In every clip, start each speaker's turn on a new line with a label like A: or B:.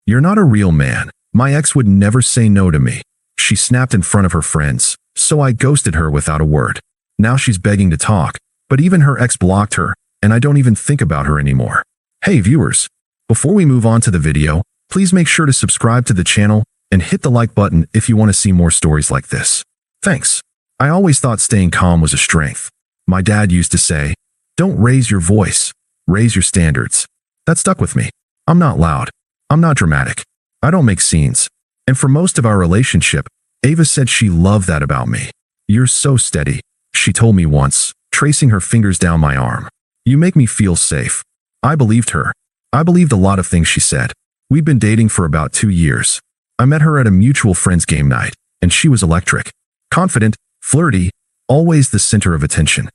A: You're not a real man. My ex would never say no to me. She snapped in front of her friends, so I ghosted her without a word. Now she's begging to talk, but even her ex blocked her, and I don't even think about her anymore. Hey viewers, before we move on to the video, please make sure to subscribe to the channel and hit the like button if you want to see more stories like this. Thanks. I always thought staying calm was a strength. My dad used to say, "Don't raise your voice, raise your standards." That stuck with me. I'm not loud. I'm not dramatic. I don't make scenes. And for most of our relationship, Ava said she loved that about me. "You're so steady," she told me once, tracing her fingers down my arm. "You make me feel safe." I believed her. I believed a lot of things she said. We'd been dating for about 2 years. I met her at a mutual friend's game night, and she was electric. Confident, flirty, always the center of attention.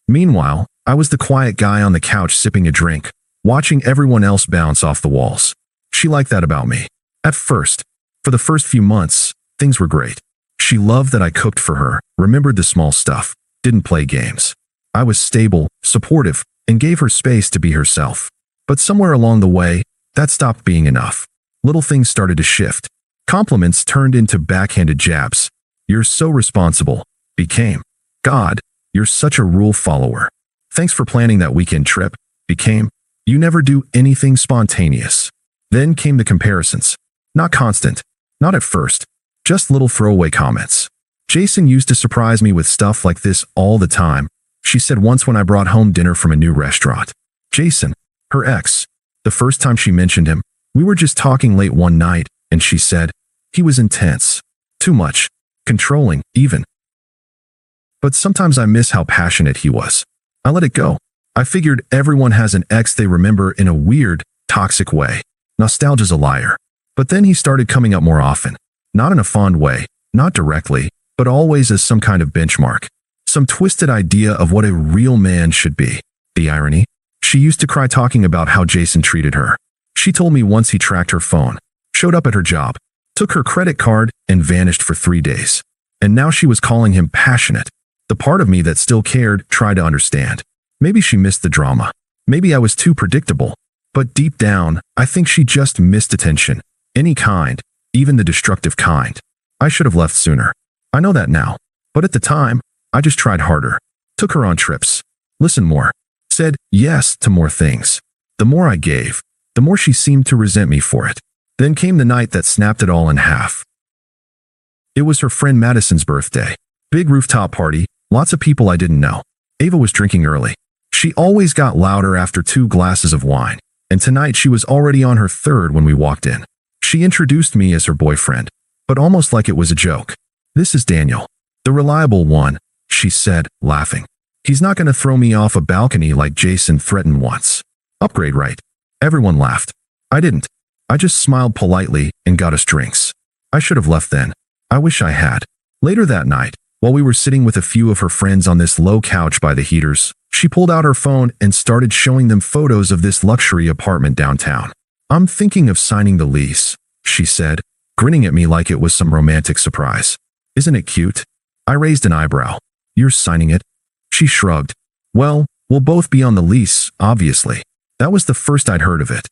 A: Meanwhile, I was the quiet guy on the couch sipping a drink, watching everyone else bounce off the walls. She liked that about me. At first, for the first few months, things were great. She loved that I cooked for her, remembered the small stuff, didn't play games. I was stable, supportive, and gave her space to be herself. But somewhere along the way, that stopped being enough. Little things started to shift. Compliments turned into backhanded jabs. "You're so responsible," became, "God, you're such a rule follower." "Thanks for planning that weekend trip," became, "You never do anything spontaneous." Then came the comparisons. Not constant. Not at first. Just little throwaway comments. "Jason used to surprise me with stuff like this all the time," she said once when I brought home dinner from a new restaurant. Jason, her ex. The first time she mentioned him, we were just talking late one night, and she said, "He was intense. Too much. Controlling, even." But sometimes I miss how passionate he was. I let it go. I figured everyone has an ex they remember in a weird, toxic way. Nostalgia's a liar. But then he started coming up more often. Not in a fond way, not directly, but always as some kind of benchmark. Some twisted idea of what a real man should be. The irony? She used to cry talking about how Jason treated her. She told me once he tracked her phone, showed up at her job, took her credit card, and vanished for 3 days. And now she was calling him passionate. The part of me that still cared tried to understand. Maybe she missed the drama. Maybe I was too predictable. But deep down, I think she just missed attention. Any kind, even the destructive kind. I should have left sooner. I know that now. But at the time, I just tried harder. Took her on trips. Listened more. Said yes to more things. The more I gave, the more she seemed to resent me for it. Then came the night that snapped it all in half. It was her friend Madison's birthday. Big rooftop party, lots of people I didn't know. Ava was drinking early. She always got louder after 2 glasses of wine, and tonight she was already on her 3rd when we walked in. She introduced me as her boyfriend, but almost like it was a joke. "This is Daniel, the reliable one," she said, laughing. "He's not going to throw me off a balcony like Jason threatened once." Upgrade, right? Everyone laughed. I didn't. I just smiled politely and got us drinks. I should have left then. I wish I had. Later that night, while we were sitting with a few of her friends on this low couch by the heaters, she pulled out her phone and started showing them photos of this luxury apartment downtown. "I'm thinking of signing the lease," she said, grinning at me like it was some romantic surprise. "Isn't it cute?" I raised an eyebrow. "You're signing it?" She shrugged. "Well, we'll both be on the lease, obviously." That was the first I'd heard of it.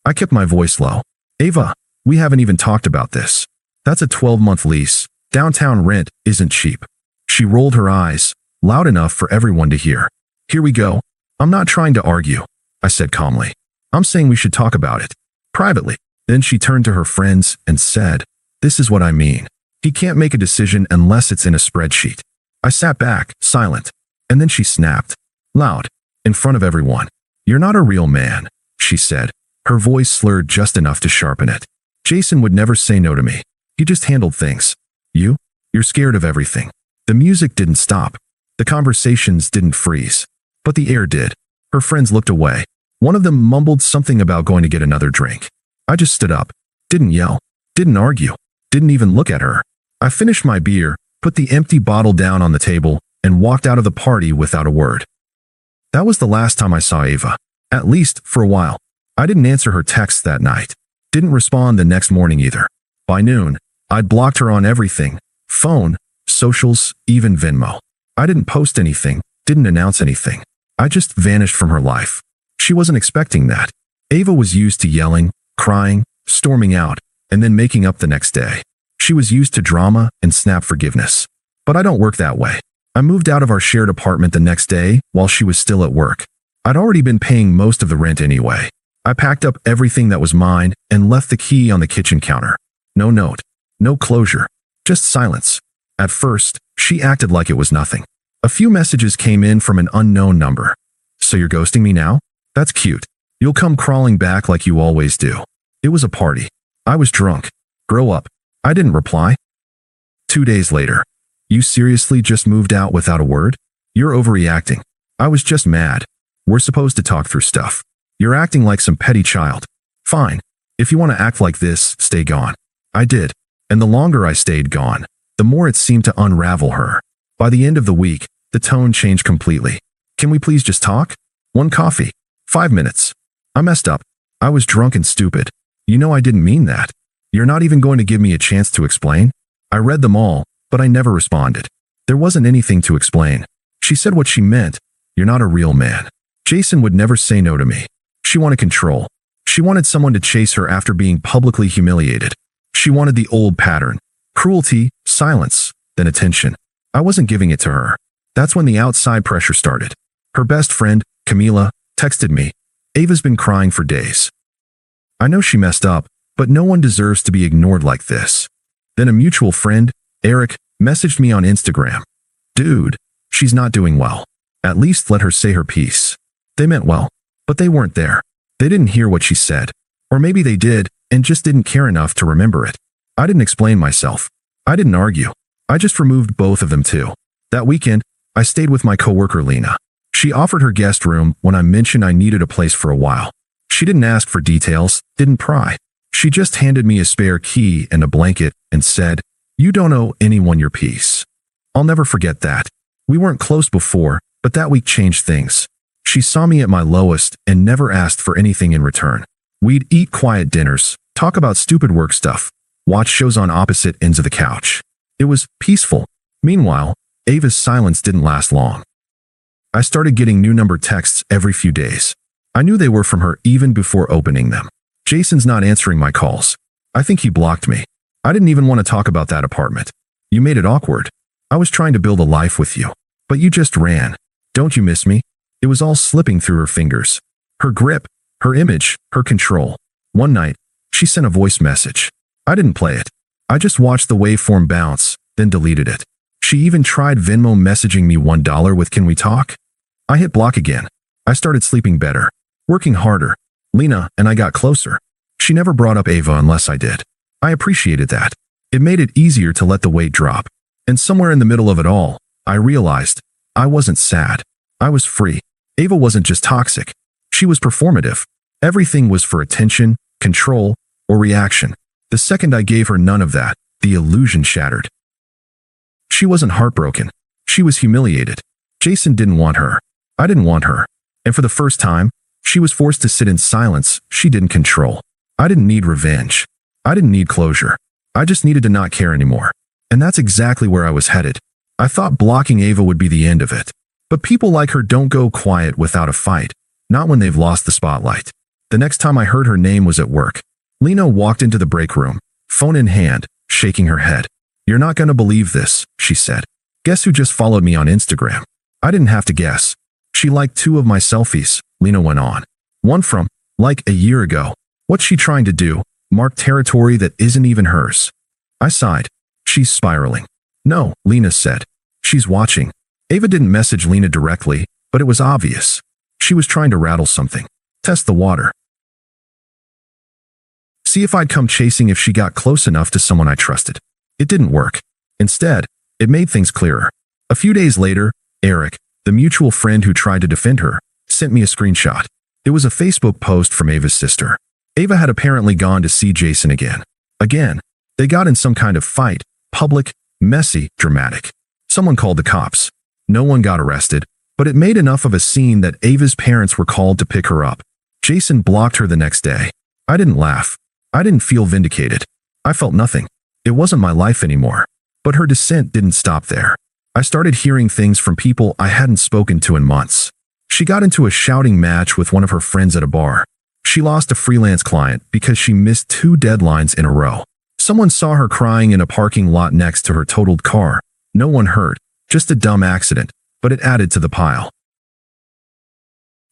A: I kept my voice low. "Ava, we haven't even talked about this. That's a 12-month lease. Downtown rent isn't cheap." She rolled her eyes, loud enough for everyone to hear. "Here we go. I'm not trying to argue," I said calmly. "I'm saying we should talk about it. Privately." Then she turned to her friends and said, "This is what I mean. He can't make a decision unless it's in a spreadsheet." I sat back, silent. And then she snapped. Loud. In front of everyone. "You're not a real man," she said. Her voice slurred just enough to sharpen it. "Jason would never say no to me. He just handled things. You're scared of everything." The music didn't stop. The conversations didn't freeze. But the air did. Her friends looked away. One of them mumbled something about going to get another drink. I just stood up. Didn't yell. Didn't argue. Didn't even look at her. I finished my beer, put the empty bottle down on the table, and walked out of the party without a word. That was the last time I saw Ava. At least, for a while. I didn't answer her texts that night. Didn't respond the next morning either. By noon, I'd blocked her on everything. Phone, socials, even Venmo. I didn't post anything, didn't announce anything. I just vanished from her life. She wasn't expecting that. Ava was used to yelling, crying, storming out, and then making up the next day. She was used to drama and snap forgiveness. But I don't work that way. I moved out of our shared apartment the next day while she was still at work. I'd already been paying most of the rent anyway. I packed up everything that was mine and left the key on the kitchen counter. No note, no closure, just silence. At first, she acted like it was nothing. A few messages came in from an unknown number. So you're ghosting me now? That's cute. You'll come crawling back like you always do. It was a party. I was drunk. Grow up. I didn't reply. 2 days later. You seriously just moved out without a word? You're overreacting. I was just mad. We're supposed to talk through stuff. You're acting like some petty child. Fine. If you want to act like this, stay gone. I did. And the longer I stayed gone, the more it seemed to unravel her. By the end of the week, the tone changed completely. Can we please just talk? 1 coffee. 5 minutes. I messed up. I was drunk and stupid. You know I didn't mean that. You're not even going to give me a chance to explain? I read them all, but I never responded. There wasn't anything to explain. She said what she meant. You're not a real man. Jason would never say no to me. She wanted control. She wanted someone to chase her after being publicly humiliated. She wanted the old pattern. Cruelty, silence, then attention. I wasn't giving it to her. That's when the outside pressure started. Her best friend, Camila, texted me. Ava's been crying for days. I know she messed up, but no one deserves to be ignored like this. Then a mutual friend, Eric, messaged me on Instagram. Dude, she's not doing well. At least let her say her piece. They meant well, but they weren't there. They didn't hear what she said. Or maybe they did and just didn't care enough to remember it. I didn't explain myself. I didn't argue. I just removed both of them too. That weekend, I stayed with my coworker Lena. She offered her guest room when I mentioned I needed a place for a while. She didn't ask for details, didn't pry. She just handed me a spare key and a blanket and said, "You don't owe anyone your peace." I'll never forget that. We weren't close before, but that week changed things. She saw me at my lowest and never asked for anything in return. We'd eat quiet dinners, talk about stupid work stuff, watch shows on opposite ends of the couch. It was peaceful. Meanwhile, Ava's silence didn't last long. I started getting new number texts every few days. I knew they were from her even before opening them. Jason's not answering my calls. I think he blocked me. I didn't even want to talk about that apartment. You made it awkward. I was trying to build a life with you, but you just ran. Don't you miss me? It was all slipping through her fingers. Her grip, her image, her control. One night, she sent a voice message. I didn't play it. I just watched the waveform bounce, then deleted it. She even tried Venmo messaging me $1 with "Can we talk?" I hit block again. I started sleeping better, working harder. Lena and I got closer. She never brought up Ava unless I did. I appreciated that. It made it easier to let the weight drop. And somewhere in the middle of it all, I realized I wasn't sad. I was free. Ava wasn't just toxic. She was performative. Everything was for attention, control, or reaction. The second I gave her none of that, the illusion shattered. She wasn't heartbroken. She was humiliated. Jason didn't want her. I didn't want her. And for the first time, she was forced to sit in silence she didn't control. I didn't need revenge. I didn't need closure. I just needed to not care anymore. And that's exactly where I was headed. I thought blocking Ava would be the end of it. But people like her don't go quiet without a fight. Not when they've lost the spotlight. The next time I heard her name was at work. Lena walked into the break room, phone in hand, shaking her head. "You're not going to believe this," she said. "Guess who just followed me on Instagram?" I didn't have to guess. She liked 2 of my selfies, Lena went on. One from, like, a year ago. What's she trying to do? Mark territory that isn't even hers. I sighed. She's spiraling. No, Lena said. She's watching. Ava didn't message Lena directly, but it was obvious. She was trying to rattle something. Test the water. See if I'd come chasing if she got close enough to someone I trusted. It didn't work. Instead, it made things clearer. A few days later, Eric, the mutual friend who tried to defend her, sent me a screenshot. It was a Facebook post from Ava's sister. Ava had apparently gone to see Jason again. Again. They got in some kind of fight. Public, messy, dramatic. Someone called the cops. No one got arrested, but it made enough of a scene that Ava's parents were called to pick her up. Jason blocked her the next day. I didn't laugh. I didn't feel vindicated. I felt nothing. It wasn't my life anymore. But her descent didn't stop there. I started hearing things from people I hadn't spoken to in months. She got into a shouting match with one of her friends at a bar. She lost a freelance client because she missed 2 deadlines in a row. Someone saw her crying in a parking lot next to her totaled car. No one hurt, just a dumb accident, but it added to the pile.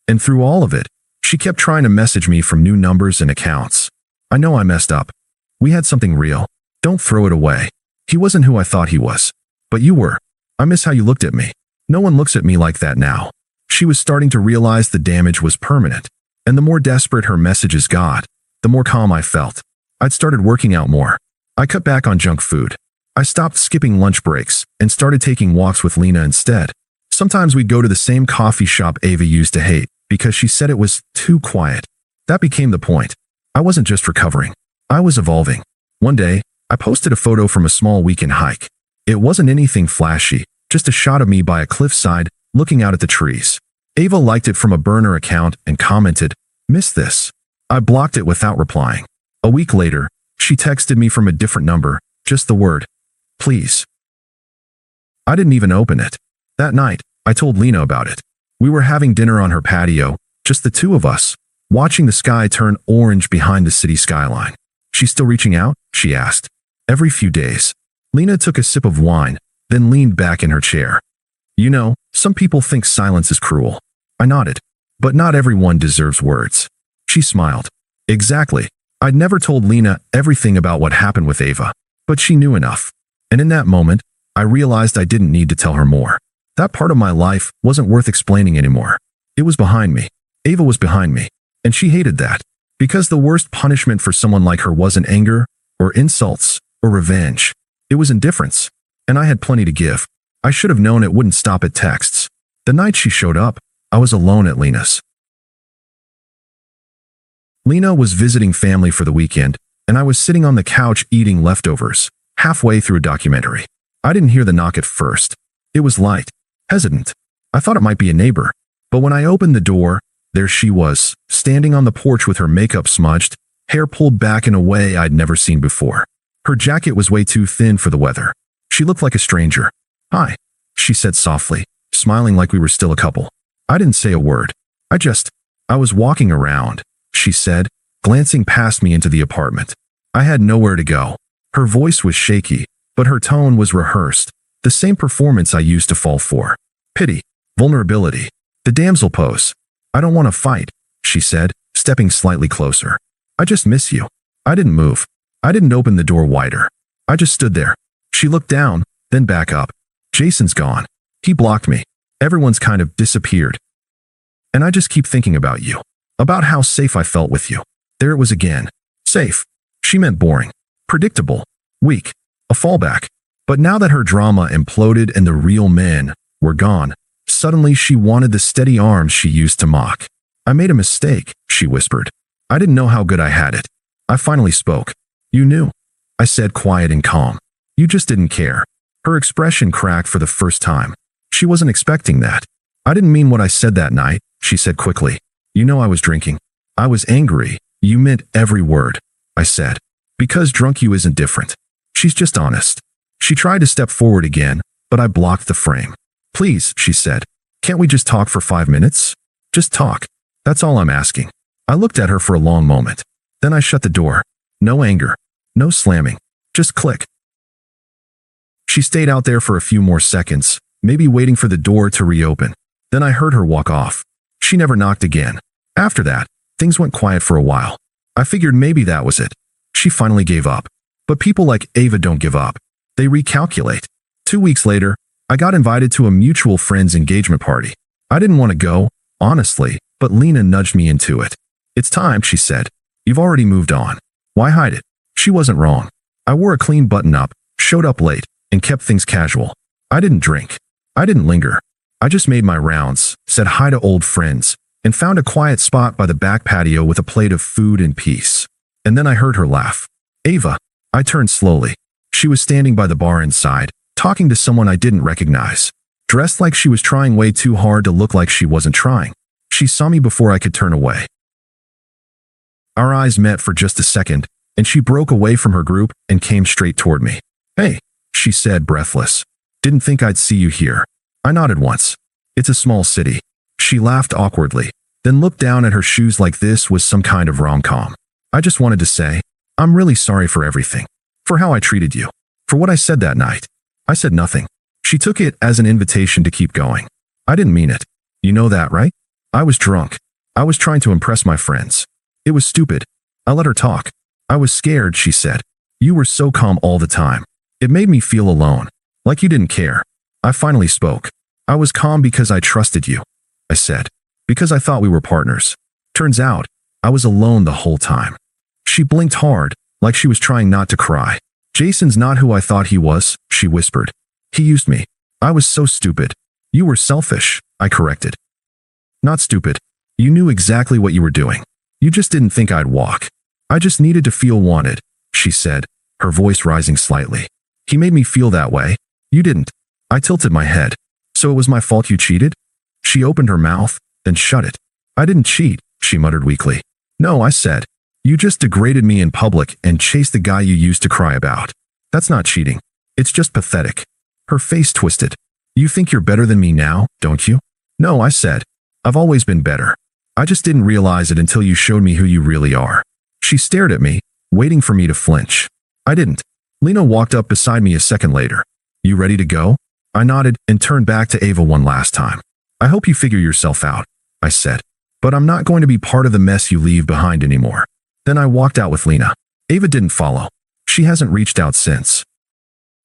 A: And through all of it, she kept trying to message me from new numbers and accounts. I know I messed up. We had something real. Don't throw it away. He wasn't who I thought he was. But you were. I miss how you looked at me. No one looks at me like that now. She was starting to realize the damage was permanent. And the more desperate her messages got, the more calm I felt. I'd started working out more. I cut back on junk food. I stopped skipping lunch breaks and started taking walks with Lena instead. Sometimes we'd go to the same coffee shop Ava used to hate because she said it was too quiet. That became the point. I wasn't just recovering. I was evolving. One day, I posted a photo from a small weekend hike. It wasn't anything flashy, just a shot of me by a cliffside, looking out at the trees. Ava liked it from a burner account and commented, "Missed this." I blocked it without replying. A week later, she texted me from a different number, just the word, "Please." I didn't even open it. That night, I told Lena about it. We were having dinner on her patio, just the two of us, watching the sky turn orange behind the city skyline. "She's still reaching out?" she asked. "Every few days." Lena took a sip of wine, then leaned back in her chair. "You know, some people think silence is cruel." I nodded. "But not everyone deserves words." She smiled. "Exactly. I'd never told Lena everything about what happened with Ava, but she knew enough. And in that moment, I realized I didn't need to tell her more. That part of my life wasn't worth explaining anymore. It was behind me. Ava was behind me. And she hated that. Because the worst punishment for someone like her wasn't anger, or insults, or revenge. It was indifference. And I had plenty to give. I should have known it wouldn't stop at texts. The night she showed up, I was alone at Lena's. Lena was visiting family for the weekend, and I was sitting on the couch eating leftovers, halfway through a documentary. I didn't hear the knock at first. It was light, hesitant. I thought it might be a neighbor. But when I opened the door, there she was, standing on the porch with her makeup smudged, hair pulled back in a way I'd never seen before. Her jacket was way too thin for the weather. She looked like a stranger. "Hi," she said softly, smiling like we were still a couple. I didn't say a word. I was walking around, she said, glancing past me into the apartment. I had nowhere to go. Her voice was shaky, but her tone was rehearsed, the same performance I used to fall for. Pity, vulnerability, the damsel pose. "I don't want to fight," she said, stepping slightly closer. "I just miss you." I didn't move. I didn't open the door wider. I just stood there. She looked down, then back up. "Jason's gone. He blocked me. Everyone's kind of disappeared. And I just keep thinking about you. About how safe I felt with you." There it was again. Safe. She meant boring. Predictable. Weak. A fallback. But now that her drama imploded and the real men were gone, suddenly she wanted the steady arms she used to mock. "I made a mistake," she whispered. I didn't know how good I had it. I finally spoke. "You knew," I said, quiet and calm. "You just didn't care." Her expression cracked for the first time. She wasn't expecting that. "I didn't mean what I said that night," she said quickly. "You know I was drinking." "I was angry. You meant every word," I said. "Because drunk you isn't different." She's just honest. She tried to step forward again, but I blocked the frame. "Please," she said. "Can't we just talk for 5 minutes? Just talk. That's all I'm asking." I looked at her for a long moment. Then I shut the door. No anger. No slamming. Just click. She stayed out there for a few more seconds, maybe waiting for the door to reopen. Then I heard her walk off. She never knocked again. After that, things went quiet for a while. I figured maybe that was it. She finally gave up. But people like Ava don't give up. They recalculate. 2 weeks later, I got invited to a mutual friend's engagement party. I didn't want to go, honestly, but Lena nudged me into it. "It's time," she said. "You've already moved on. Why hide it?" She wasn't wrong. I wore a clean button-up, showed up late, and kept things casual. I didn't drink. I didn't linger. I just made my rounds, said hi to old friends, and found a quiet spot by the back patio with a plate of food and peace. And then I heard her laugh. "Ava." I turned slowly. She was standing by the bar inside, talking to someone I didn't recognize. Dressed like she was trying way too hard to look like she wasn't trying. She saw me before I could turn away. Our eyes met for just a second, and she broke away from her group and came straight toward me. "Hey," she said, breathless. "Didn't think I'd see you here." I nodded once. "It's a small city." She laughed awkwardly. then looked down at her shoes like this was some kind of rom-com. I just wanted to say, I'm really sorry for everything. For how I treated you. For what I said that night. I said nothing. She took it as an invitation to keep going. I didn't mean it. You know that, right? I was drunk. I was trying to impress my friends. It was stupid. I let her talk. I was scared, she said. You were so calm all the time. It made me feel alone. Like you didn't care. I finally spoke. I was calm because I trusted you. I said. Because I thought we were partners. Turns out, I was alone the whole time. She blinked hard, like she was trying not to cry. Jason's not who I thought he was, she whispered. He used me. I was so stupid. You were selfish, I corrected. Not stupid. You knew exactly what you were doing. You just didn't think I'd walk. I just needed to feel wanted, she said, her voice rising slightly. He made me feel that way. You didn't. I tilted my head. So it was my fault you cheated? She opened her mouth, then shut it. I didn't cheat, she muttered weakly. No, I said. You just degraded me in public and chased the guy you used to cry about. That's not cheating. It's just pathetic. Her face twisted. You think you're better than me now, don't you? No, I said. I've always been better. I just didn't realize it until you showed me who you really are. She stared at me, waiting for me to flinch. I didn't. Lena walked up beside me a second later. You ready to go? I nodded and turned back to Ava one last time. I hope you figure yourself out, I said. But I'm not going to be part of the mess you leave behind anymore. Then I walked out with Lena. Ava didn't follow. She hasn't reached out since.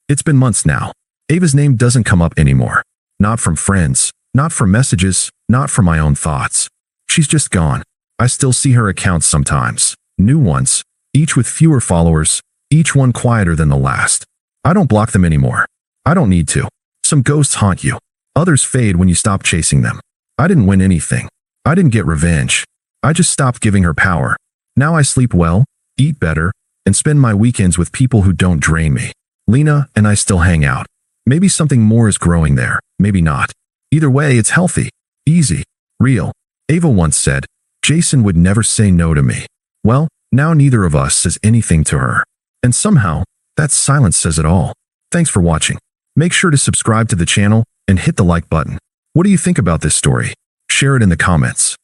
A: It's been months now. Ava's name doesn't come up anymore. Not from friends, not from messages, not from my own thoughts. She's just gone. I still see her accounts sometimes. New ones, each with fewer followers, each one quieter than the last. I don't block them anymore. I don't need to. Some ghosts haunt you. Others fade when you stop chasing them. I didn't win anything. I didn't get revenge. I just stopped giving her power. Now I sleep well, eat better, and spend my weekends with people who don't drain me. Lena and I still hang out. Maybe something more is growing there, maybe not. Either way, it's healthy, easy, real. Ava once said, Jason would never say no to me. Well, now neither of us says anything to her. And somehow, that silence says it all. Thanks for watching. Make sure to subscribe to the channel and hit the like button. What do you think about this story? Share it in the comments.